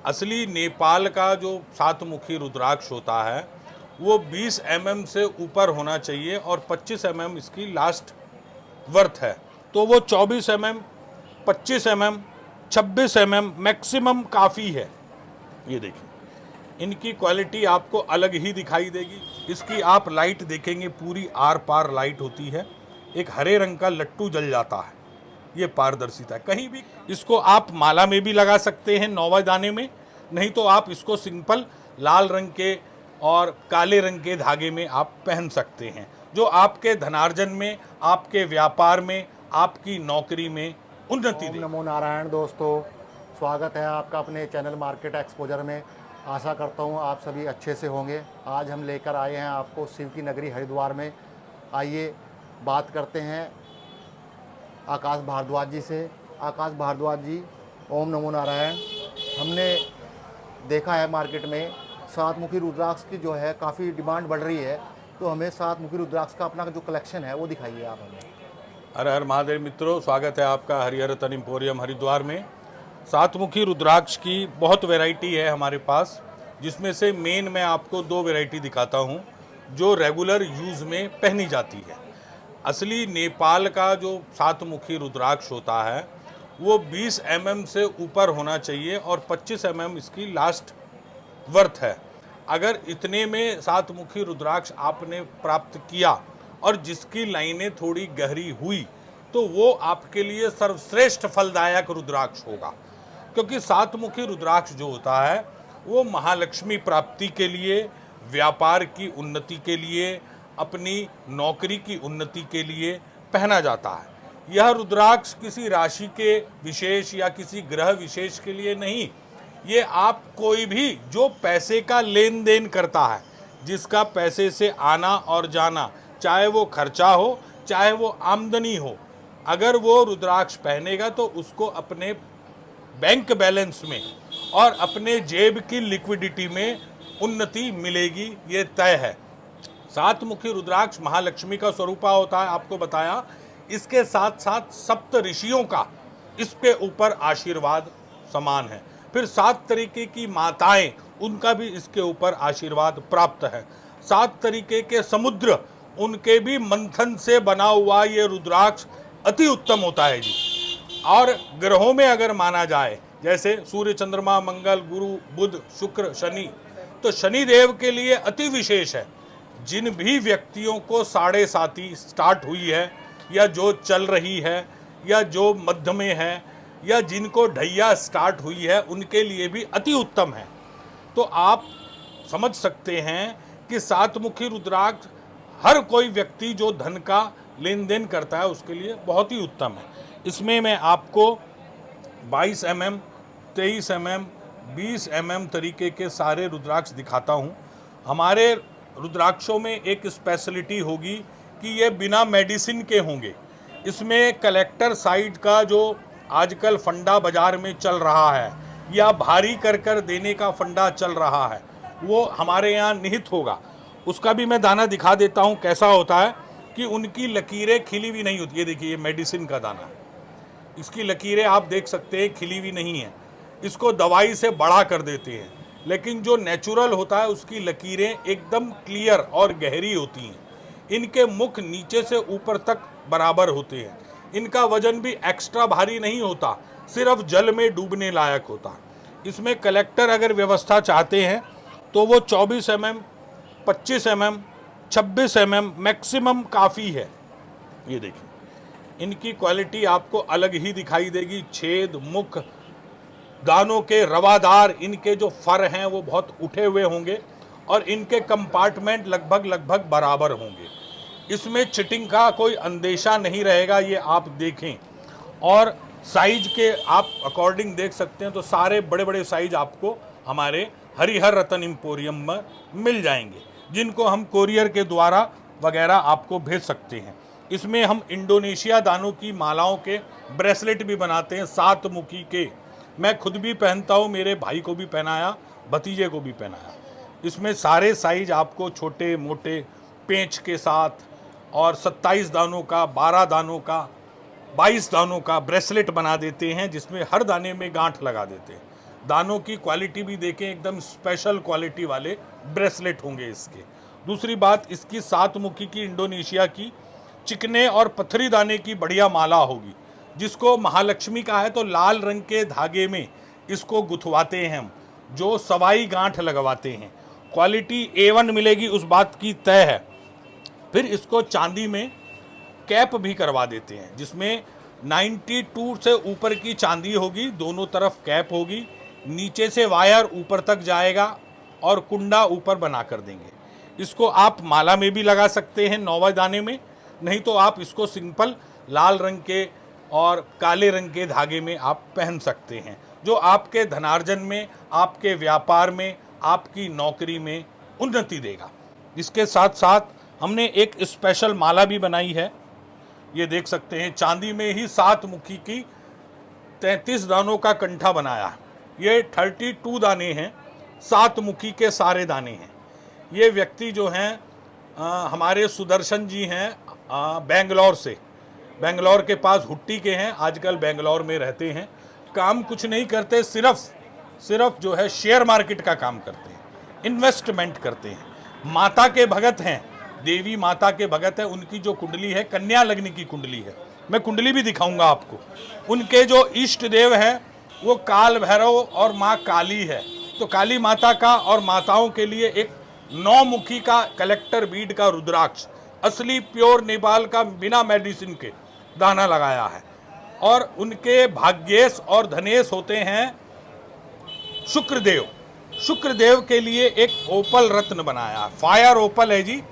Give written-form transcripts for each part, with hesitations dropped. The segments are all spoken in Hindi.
असली नेपाल का जो 7 मुखी रुद्राक्ष होता है वो 20 mm से ऊपर होना चाहिए और 25 mm इसकी लास्ट वर्थ है। तो वो 24 mm, 25 mm, 26 mm मैक्सिमम काफ़ी है। ये देखिए, इनकी क्वालिटी आपको अलग ही दिखाई देगी। इसकी आप लाइट देखेंगे, पूरी आर पार लाइट होती है। एक हरे रंग का लट्टू जल जाता है, ये पारदर्शिता है। कहीं भी इसको आप माला में भी लगा सकते हैं 9 दाने में, नहीं तो आप इसको सिंपल लाल रंग के और काले रंग के धागे में आप पहन सकते हैं, जो आपके धनार्जन में, आपके व्यापार में, आपकी नौकरी में उन्नति ओम देगी। नमो नारायण। दोस्तों, स्वागत है आपका अपने चैनल मार्केट एक्सपोजर में। आशा करता हूँ आप सभी अच्छे से होंगे। आज हम लेकर आए हैं आपको शिव की नगरी हरिद्वार में। आइए बात करते हैं आकाश भारद्वाज जी से। आकाश भारद्वाज जी, ओम नमो नारायण। हमने देखा है मार्केट में 7 मुखी रुद्राक्ष की जो है काफ़ी डिमांड बढ़ रही है, तो हमें 7 मुखी रुद्राक्ष का अपना जो कलेक्शन है वो दिखाइए आप हमें। हर हर महादेव मित्रों, स्वागत है आपका हरिहर रतन एम्पोरियम हरिद्वार में। 7 मुखी रुद्राक्ष की बहुत वैरायटी है हमारे पास, जिसमें से मेन मैं आपको 2 वैरायटी दिखाता हूँ जो रेगुलर यूज़ में पहनी जाती है। असली नेपाल का जो 7 मुखी रुद्राक्ष होता है वो 20 mm से ऊपर होना चाहिए और 25 mm इसकी लास्ट वर्थ है। अगर इतने में 7 मुखी रुद्राक्ष आपने प्राप्त किया और जिसकी लाइनें थोड़ी गहरी हुई तो वो आपके लिए सर्वश्रेष्ठ फलदायक रुद्राक्ष होगा, क्योंकि 7 मुखी रुद्राक्ष जो होता है वो महालक्ष्मी प्राप्ति के लिए, व्यापार की उन्नति के लिए, अपनी नौकरी की उन्नति के लिए पहना जाता है। यह रुद्राक्ष किसी राशि के विशेष या किसी ग्रह विशेष के लिए नहीं, ये आप कोई भी जो पैसे का लेन देन करता है, जिसका पैसे से आना और जाना, चाहे वो खर्चा हो चाहे वो आमदनी हो, अगर वो रुद्राक्ष पहनेगा तो उसको अपने बैंक बैलेंस में और अपने जेब की लिक्विडिटी में उन्नति मिलेगी, ये तय है। 7 मुखी रुद्राक्ष महालक्ष्मी का स्वरूपा होता है, आपको बताया। इसके साथ साथ सप्त ऋषियों का इस पे ऊपर आशीर्वाद समान है। फिर 7 तरीके की माताएं, उनका भी इसके ऊपर आशीर्वाद प्राप्त है। 7 तरीके के समुद्र, उनके भी मंथन से बना हुआ ये रुद्राक्ष अति उत्तम होता है जी। और ग्रहों में अगर माना जाए, जैसे सूर्य, चंद्रमा, मंगल, गुरु, बुध, शुक्र, शनि, तो शनि देव के लिए अति विशेष है। जिन भी व्यक्तियों को 7.5 स्टार्ट हुई है, या जो चल रही है, या जो मध्य में है, या जिनको ढैया स्टार्ट हुई है, उनके लिए भी अति उत्तम है। तो आप समझ सकते हैं कि 7 मुखी रुद्राक्ष हर कोई व्यक्ति जो धन का लेन देन करता है उसके लिए बहुत ही उत्तम है। इसमें मैं आपको 22 mm, 23 mm, 20 mm तरीके के सारे रुद्राक्ष दिखाता हूँ। हमारे रुद्राक्षों में एक स्पेशलिटी होगी कि ये बिना मेडिसिन के होंगे। इसमें कलेक्टर साइड का जो आजकल फंडा बाजार में चल रहा है, या भारी कर कर देने का फंडा चल रहा है, वो हमारे यहाँ निहित होगा। उसका भी मैं दाना दिखा देता हूँ कैसा होता है, कि उनकी लकीरें खिली हुई नहीं होती। ये देखिए, ये मेडिसिन का दाना है, इसकी लकीरें आप देख सकते हैं खिली हुई नहीं है। इसको दवाई से बड़ा कर देते हैं, लेकिन जो नेचुरल होता है उसकी लकीरें एकदम क्लियर और गहरी होती हैं। इनके मुख नीचे से ऊपर तक बराबर होते हैं। इनका वजन भी एक्स्ट्रा भारी नहीं होता, सिर्फ जल में डूबने लायक होता है। इसमें कलेक्टर अगर व्यवस्था चाहते हैं तो वो 24 mm, 25 mm, 26 mm मैक्सिमम काफ़ी है। ये देखिए, इनकी क्वालिटी आपको अलग ही दिखाई देगी। छेद, मुख, दानों के रवादार, इनके जो फर हैं वो बहुत उठे हुए होंगे और इनके कंपार्टमेंट लगभग बराबर होंगे। इसमें चिटिंग का कोई अंदेशा नहीं रहेगा, ये आप देखें। और साइज के आप अकॉर्डिंग देख सकते हैं, तो सारे बड़े बड़े साइज आपको हमारे हरिहर रतन एम्पोरियम में मिल जाएंगे, जिनको हम कोरियर के द्वारा वगैरह आपको भेज सकते हैं। इसमें हम इंडोनेशिया दानों की मालाओं के ब्रेसलेट भी बनाते हैं, 7 मुखी के। मैं खुद भी पहनता हूँ, मेरे भाई को भी पहनाया, भतीजे को भी पहनाया। इसमें सारे साइज आपको छोटे मोटे पेंच के साथ और 27 दानों का, 12 दानों का, 22 दानों का ब्रेसलेट बना देते हैं, जिसमें हर दाने में गांठ लगा देते हैं। दानों की क्वालिटी भी देखें, एकदम स्पेशल क्वालिटी वाले ब्रेसलेट होंगे इसके। दूसरी बात, इसकी 7 मुखी की इंडोनेशिया की चिकने और पत्थरी दाने की बढ़िया माला होगी, जिसको महालक्ष्मी का है तो लाल रंग के धागे में इसको गुथवाते हैं हम, जो सवाई गांठ लगवाते हैं। क्वालिटी A1 मिलेगी, उस बात की तय है। फिर इसको चांदी में कैप भी करवा देते हैं, जिसमें 92 से ऊपर की चांदी होगी, दोनों तरफ कैप होगी, नीचे से वायर ऊपर तक जाएगा और कुंडा ऊपर बना कर देंगे। इसको आप माला में भी लगा सकते हैं 9 दाने में, नहीं तो आप इसको सिंपल लाल रंग के और काले रंग के धागे में आप पहन सकते हैं, जो आपके धनार्जन में, आपके व्यापार में, आपकी नौकरी में उन्नति देगा। इसके साथ साथ हमने एक स्पेशल माला भी बनाई है, ये देख सकते हैं, चांदी में ही 7 मुखी की 33 दानों का कंठा बनाया है। ये 32 दाने हैं, 7 मुखी के सारे दाने हैं। ये व्यक्ति जो हैं हमारे सुदर्शन जी हैं, बेंगलोर से, बेंगलोर के पास हुट्टी के हैं, आजकल बेंगलोर में रहते हैं। काम कुछ नहीं करते, सिर्फ जो है शेयर मार्केट का काम करते हैं, इन्वेस्टमेंट करते हैं। माता के भगत हैं, देवी माता के भगत है। उनकी जो कुंडली है कन्या लग्न की कुंडली है, मैं कुंडली भी दिखाऊंगा आपको। उनके जो इष्ट देव हैं वो काल भैरव और माँ काली है। तो काली माता का और माताओं के लिए एक 9 मुखी का कलेक्टर बीड का रुद्राक्ष, असली प्योर नेपाल का, बिना मेडिसिन के दाना लगाया है। और उनके भाग्येश और धनेश होते हैं शुक्रदेव। शुक्रदेव के लिए एक ओपल रत्न बनाया, फायर ओपल है जी,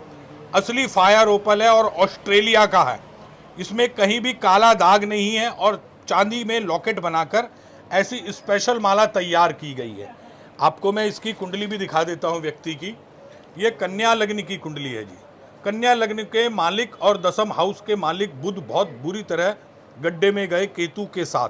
असली फायर ओपल है और ऑस्ट्रेलिया का है। इसमें कहीं भी काला दाग नहीं है और चांदी में लॉकेट बनाकर ऐसी स्पेशल माला तैयार की गई है। आपको मैं इसकी कुंडली भी दिखा देता हूं व्यक्ति की। ये कन्या लग्न की कुंडली है जी। कन्या लग्न के मालिक और 10th हाउस के मालिक बुध बहुत बुरी तरह गड्ढे में गए केतु के साथ,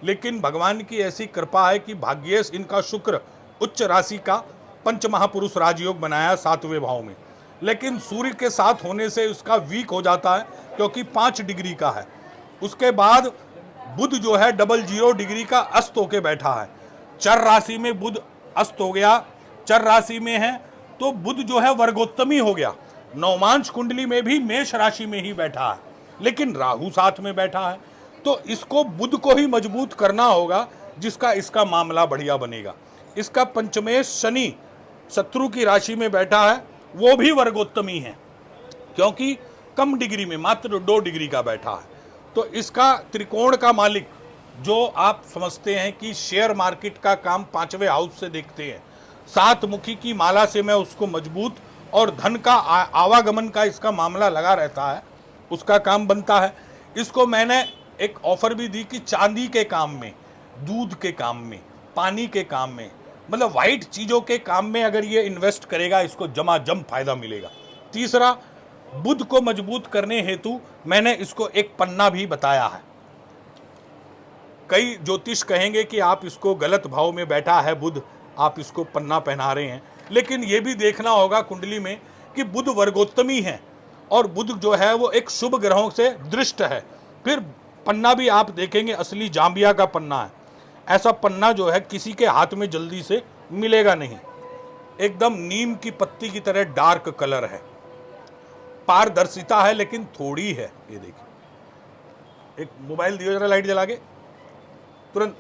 लेकिन भगवान की ऐसी कृपा है कि भाग्येश इनका शुक्र उच्च राशि का पंच महापुरुष राजयोग बनाया 7वें भाव में, लेकिन सूर्य के साथ होने से उसका वीक हो जाता है, क्योंकि 5 डिग्री का है। उसके बाद बुध जो है 00 डिग्री का अस्त होके बैठा है। चर राशि में बुध अस्त हो गया, चर राशि में है तो बुध जो है वर्गोत्तमी हो गया। नवमांश कुंडली में भी मेष राशि में ही बैठा है, लेकिन राहु साथ में बैठा है। तो इसको बुध को ही मजबूत करना होगा, जिसका इसका मामला बढ़िया बनेगा। इसका पंचमेश शनि शत्रु की राशि में बैठा है, वो भी वर्गोत्तमी है, क्योंकि कम डिग्री में मात्र 2 डिग्री का बैठा है। तो इसका त्रिकोण का मालिक, जो आप समझते हैं कि शेयर मार्केट का काम 5वें हाउस से देखते हैं, 7 मुखी की माला से मैं उसको मजबूत और धन का आवागमन का इसका मामला लगा रहता है, उसका काम बनता है। इसको मैंने एक ऑफर भी दी कि चांदी के काम में, दूध के काम में, पानी के काम में, मतलब वाइट चीज़ों के काम में अगर ये इन्वेस्ट करेगा, इसको जम फायदा मिलेगा। तीसरा, बुध को मजबूत करने हेतु मैंने इसको एक पन्ना भी बताया है। कई ज्योतिष कहेंगे कि आप इसको गलत भाव में बैठा है बुध, आप इसको पन्ना पहना रहे हैं, लेकिन ये भी देखना होगा कुंडली में कि बुध वर्गोत्तमी है और बुध जो है वो एक शुभ ग्रहों से दृष्ट है। फिर पन्ना भी आप देखेंगे असली जाम्बिया का पन्ना है। ऐसा पन्ना जो है किसी के हाथ में जल्दी से मिलेगा नहीं, एकदम नीम की पत्ती की तरह डार्क कलर है, पारदर्शिता है लेकिन थोड़ी है। ये देखिए, एक मोबाइल दियो जरा, लाइट जला के तुरंत।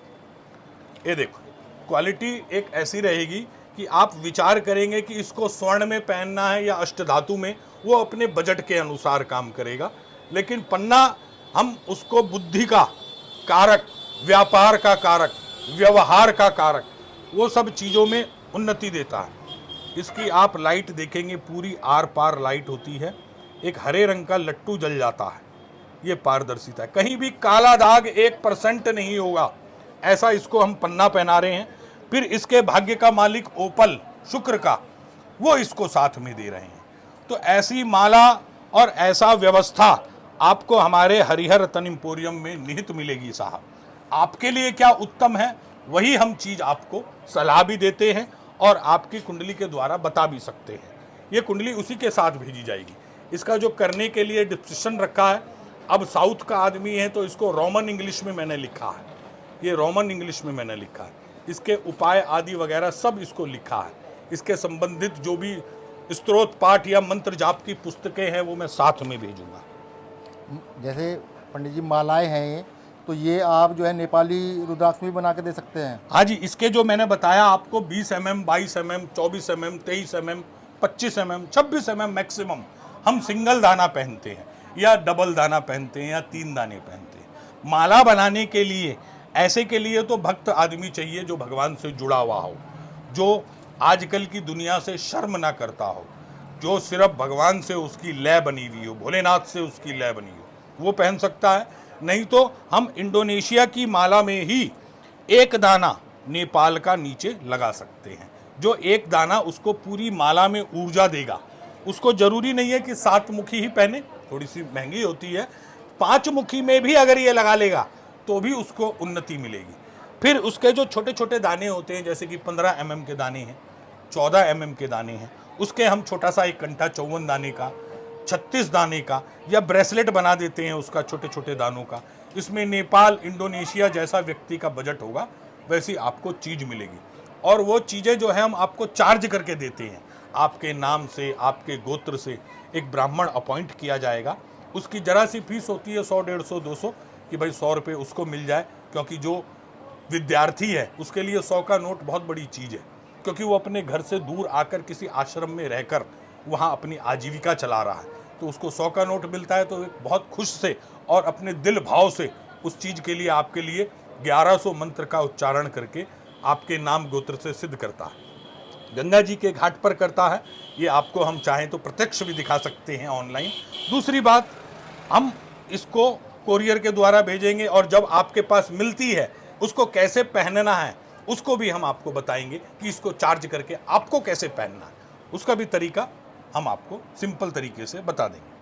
ये देखो, क्वालिटी एक ऐसी रहेगी कि आप विचार करेंगे कि इसको स्वर्ण में पहनना है या अष्टधातु में, वो अपने बजट के अनुसार काम करेगा। लेकिन पन्ना हम उसको बुद्धि का कारक, व्यापार का कारक, व्यवहार का कारक, वो सब चीज़ों में उन्नति देता है। इसकी आप लाइट देखेंगे, पूरी आर पार लाइट होती है, एक हरे रंग का लट्टू जल जाता है, ये पारदर्शिता है। कहीं भी काला दाग 1% नहीं होगा, ऐसा इसको हम पन्ना पहना रहे हैं। फिर इसके भाग्य का मालिक ओपल शुक्र का, वो इसको साथ में दे रहे हैं। तो ऐसी माला और ऐसा व्यवस्था आपको हमारे हरिहर रतन एम्पोरियम में निहित मिलेगी साहब। आपके लिए क्या उत्तम है, वही हम चीज़ आपको सलाह भी देते हैं और आपकी कुंडली के द्वारा बता भी सकते हैं। ये कुंडली उसी के साथ भेजी जाएगी। इसका जो करने के लिए डिस्क्रिप्शन रखा है, अब साउथ का आदमी है तो इसको रोमन इंग्लिश में मैंने लिखा है, ये रोमन इंग्लिश में मैंने लिखा है। इसके उपाय आदि वगैरह सब इसको लिखा है। इसके संबंधित जो भी स्तोत्र पाठ या मंत्र जाप की पुस्तकें हैं वो मैं साथ में भेजूंगा। जैसे पंडित जी मालाएं हैं ये, तो ये आप जो है नेपाली रुद्राक्ष में भी बना के दे सकते हैं? हाँ जी, इसके जो मैंने बताया आपको 20 mm, 22 mm, 24 mm, 23 mm, 25 mm, 26 mm maximum हम सिंगल दाना पहनते हैं या डबल दाना पहनते हैं या 3 दाने पहनते हैं। माला बनाने के लिए ऐसे के लिए तो भक्त आदमी चाहिए जो भगवान से जुड़ा हुआ हो, जो आजकल की दुनिया से शर्म ना करता हो, जो सिर्फ भगवान से उसकी लय बनी हुई हो, भोलेनाथ से उसकी लय बनी हो, वो पहन सकता है। नहीं तो हम इंडोनेशिया की माला में ही एक दाना नेपाल का नीचे लगा सकते हैं, जो एक दाना उसको पूरी माला में ऊर्जा देगा। उसको जरूरी नहीं है कि 7 मुखी ही पहने, थोड़ी सी महंगी होती है। 5 मुखी में भी अगर ये लगा लेगा तो भी उसको उन्नति मिलेगी। फिर उसके जो छोटे छोटे दाने होते हैं, जैसे कि 15 mm के दाने हैं, 14 mm के दाने हैं, उसके हम छोटा सा एक कंठा 54 दाने का, 36 दाने का या ब्रेसलेट बना देते हैं उसका छोटे छोटे दानों का। इसमें नेपाल, इंडोनेशिया जैसा व्यक्ति का बजट होगा वैसी आपको चीज़ मिलेगी। और वो चीज़ें जो है हम आपको चार्ज करके देते हैं। आपके नाम से, आपके गोत्र से एक ब्राह्मण अपॉइंट किया जाएगा। उसकी जरा सी फीस होती है 100, 150, 200 कि भाई 100 रुपये उसको मिल जाए, क्योंकि जो विद्यार्थी है उसके लिए 100 का नोट बहुत बड़ी चीज़ है, क्योंकि वो अपने घर से दूर आकर किसी आश्रम में रहकर वहाँ अपनी आजीविका चला रहा है। तो उसको 100 का नोट मिलता है तो एक बहुत खुश से और अपने दिल भाव से उस चीज़ के लिए आपके लिए 1100 मंत्र का उच्चारण करके आपके नाम गोत्र से सिद्ध करता है। गंगा जी के घाट पर करता है। ये आपको हम चाहें तो प्रत्यक्ष भी दिखा सकते हैं ऑनलाइन। दूसरी बात, हम इसको कोरियर के द्वारा भेजेंगे और जब आपके पास मिलती है उसको कैसे पहनना है उसको भी हम आपको बताएंगे कि इसको चार्ज करके आपको कैसे पहनना है। उसका भी तरीका हम आपको सिंपल तरीके से बता देंगे।